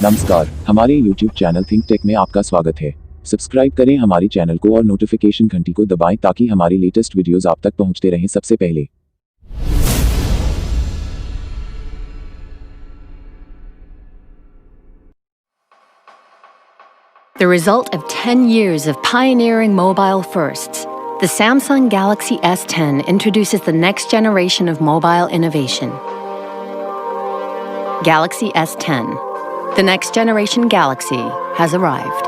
नमस्कार, हमारे YouTube channel think take में आपका स्वागत है। सब्सक्राइब करें हमारे चैनल को और नोटिफिकेशन घंटी को दबाएं ताकि हमारी लेटेस्ट वीडियोस आप तक पहुंचते रहें सबसे पहले। The result of 10 years of pioneering mobile firsts, the Samsung Galaxy S10 introduces the next generation of mobile innovation. Galaxy S10. The next generation Galaxy has arrived.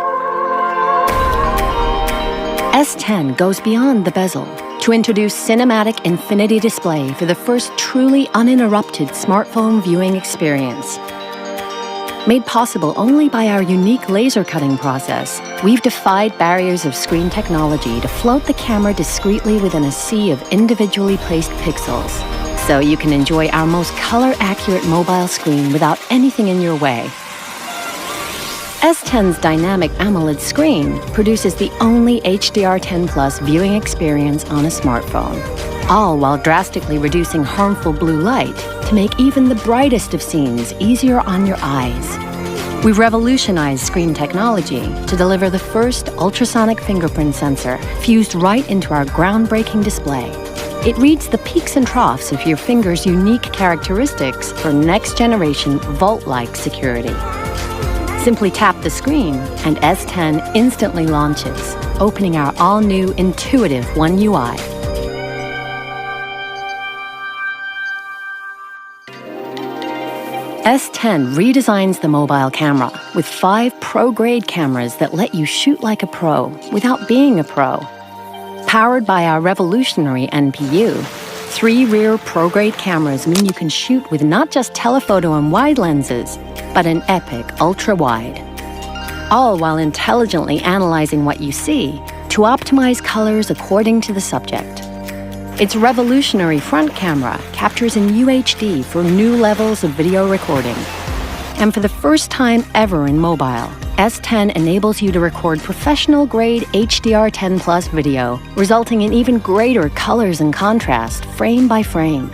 S10 goes beyond the bezel to introduce cinematic infinity display for the first truly uninterrupted smartphone viewing experience. Made possible only by our unique laser cutting process, we've defied barriers of screen technology to float the camera discreetly within a sea of individually placed pixels, so you can enjoy our most color-accurate mobile screen without anything in your way. S10's dynamic AMOLED screen produces the only HDR10+ viewing experience on a smartphone, all while drastically reducing harmful blue light to make even the brightest of scenes easier on your eyes. We've revolutionized screen technology to deliver the first ultrasonic fingerprint sensor fused right into our groundbreaking display. It reads the peaks and troughs of your finger's unique characteristics for next-generation vault-like security. Simply tap the screen, and S10 instantly launches, opening our all-new intuitive One UI. S10 redesigns the mobile camera with 5 pro-grade cameras that let you shoot like a pro without being a pro. Powered by our revolutionary NPU, 3 rear pro-grade cameras mean you can shoot with not just telephoto and wide lenses, but an epic ultra-wide. All while intelligently analyzing what you see to optimize colors according to the subject. Its revolutionary front camera captures in UHD for new levels of video recording. And for the first time ever in mobile, S10 enables you to record professional-grade HDR10+ video, resulting in even greater colors and contrast frame by frame.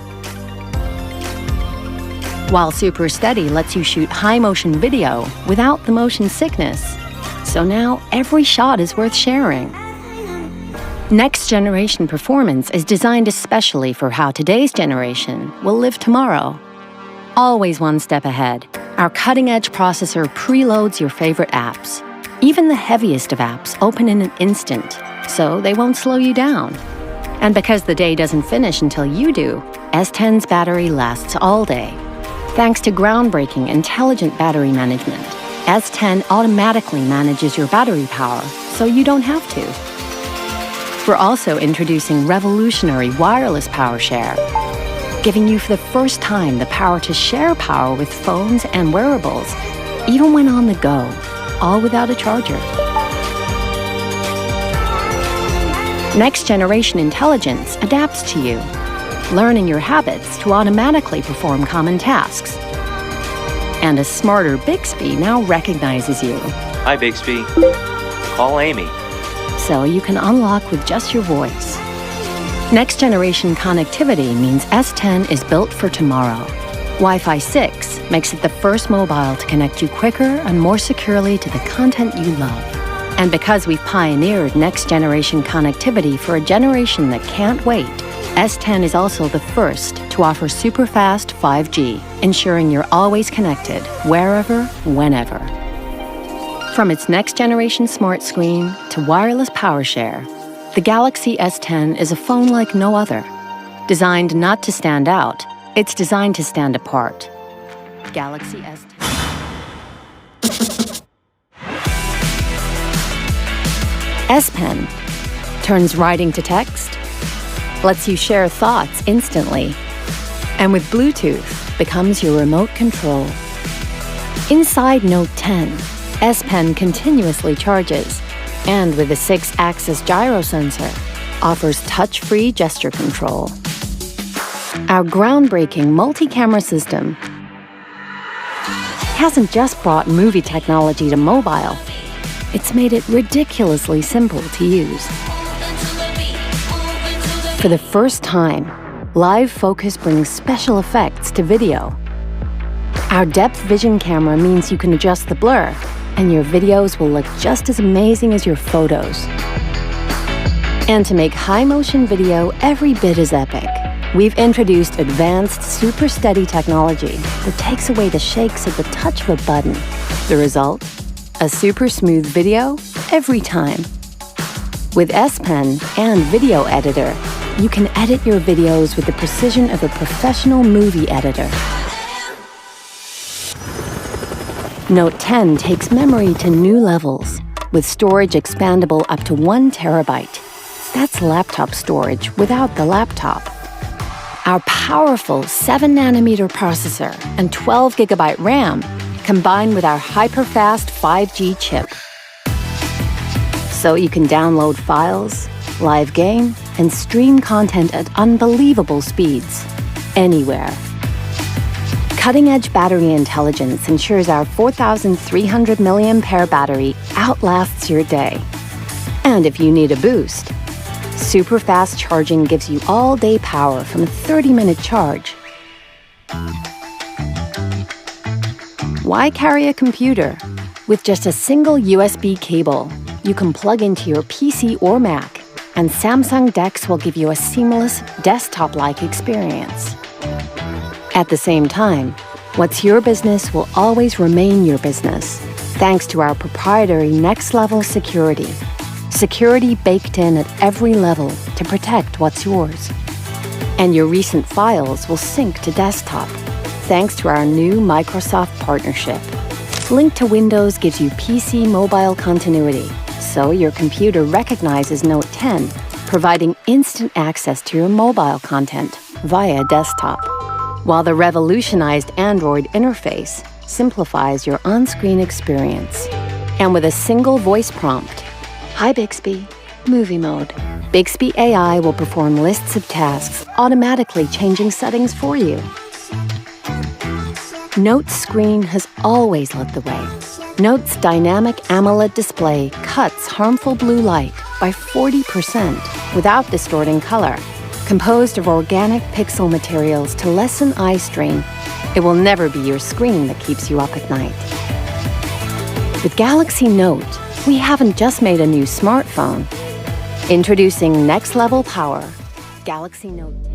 While Super Steady lets you shoot high-motion video without the motion sickness. So now every shot is worth sharing. Next-generation performance is designed especially for how today's generation will live tomorrow. Always one step ahead, our cutting-edge processor preloads your favorite apps. Even the heaviest of apps open in an instant, so they won't slow you down. And because the day doesn't finish until you do, S10's battery lasts all day. Thanks to groundbreaking intelligent battery management, S10 automatically manages your battery power, so you don't have to. We're also introducing revolutionary wireless power share, giving you for the first time the power to share power with phones and wearables, even when on the go, all without a charger. Next-generation intelligence adapts to you, learning your habits to automatically perform common tasks. And a smarter Bixby now recognizes you. Hi, Bixby. Call Amy. So you can unlock with just your voice. Next-generation connectivity means S10 is built for tomorrow. Wi-Fi 6 makes it the first mobile to connect you quicker and more securely to the content you love. And because we've pioneered next-generation connectivity for a generation that can't wait, S10 is also the first to offer super-fast 5G, ensuring you're always connected, wherever, whenever. From its next-generation smart screen to wireless power share, the Galaxy S10 is a phone like no other. Designed not to stand out, it's designed to stand apart. Galaxy S10. S Pen turns writing to text, lets you share thoughts instantly, and with Bluetooth becomes your remote control. Inside Note 10, S Pen continuously charges, and with a 6-axis gyro sensor, offers touch-free gesture control. Our groundbreaking multi-camera system hasn't just brought movie technology to mobile, it's made it ridiculously simple to use. For the first time, Live Focus brings special effects to video. Our depth vision camera means you can adjust the blur, and your videos will look just as amazing as your photos. And to make high-motion video every bit as epic, we've introduced advanced super steady technology that takes away the shakes at the touch of a button. The result? A super smooth video every time. With S Pen and Video Editor, you can edit your videos with the precision of a professional movie editor. Note 10 takes memory to new levels, with storage expandable up to 1 terabyte. That's laptop storage without the laptop. Our powerful 7nm processor and 12GB RAM combine with our hyper-fast 5G chip. So you can download files, live game, and stream content at unbelievable speeds, anywhere. Cutting-edge battery intelligence ensures our 4,300 mAh battery outlasts your day. And if you need a boost, super fast charging gives you all-day power from a 30-minute charge. Why carry a computer? With just a single USB cable, you can plug into your PC or Mac, and Samsung DeX will give you a seamless, desktop-like experience. At the same time, what's your business will always remain your business, thanks to our proprietary next-level security. Security baked in at every level to protect what's yours. And your recent files will sync to desktop, thanks to our new Microsoft partnership. Link to Windows gives you PC mobile continuity, so your computer recognizes Note 10, providing instant access to your mobile content via desktop, while the revolutionized Android interface simplifies your on-screen experience. And with a single voice prompt, "Hi Bixby, movie mode," Bixby AI will perform lists of tasks, automatically changing settings for you. Note's screen has always led the way. Note's dynamic AMOLED display cuts harmful blue light by 40% without distorting color. Composed of organic pixel materials to lessen eye strain, it will never be your screen that keeps you up at night. With Galaxy Note, we haven't just made a new smartphone. Introducing next-level power, Galaxy Note 10.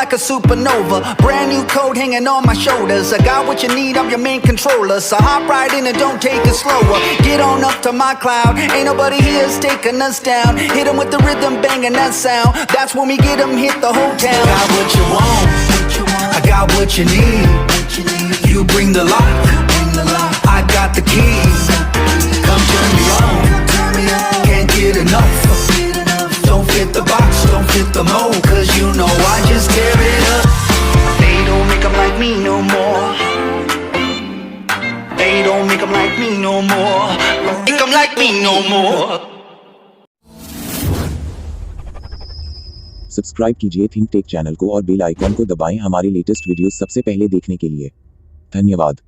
like a supernova. Brand new code hanging on my shoulders. I got what you need, I'm your main controller. So hop right in and don't take it slower. Get on up to my cloud. Ain't nobody here's taking us down. Hit 'em with the rhythm, banging that sound. That's when we get 'em, hit the whole town. Got what you want, I got what you need. You bring the lock, I got the keys. Come turn me on, can't get enough. Don't fit the box, don't fit the mold, cause you know I just tear it up. They don't make 'em like me no more. They don't make 'em like me no more. Don't make 'em like me no more. Subscribe कीजिए think take channel को और bell icon को दबाएं हमारे latest videos सबसे पहले देखने के लिए। धन्यवाद।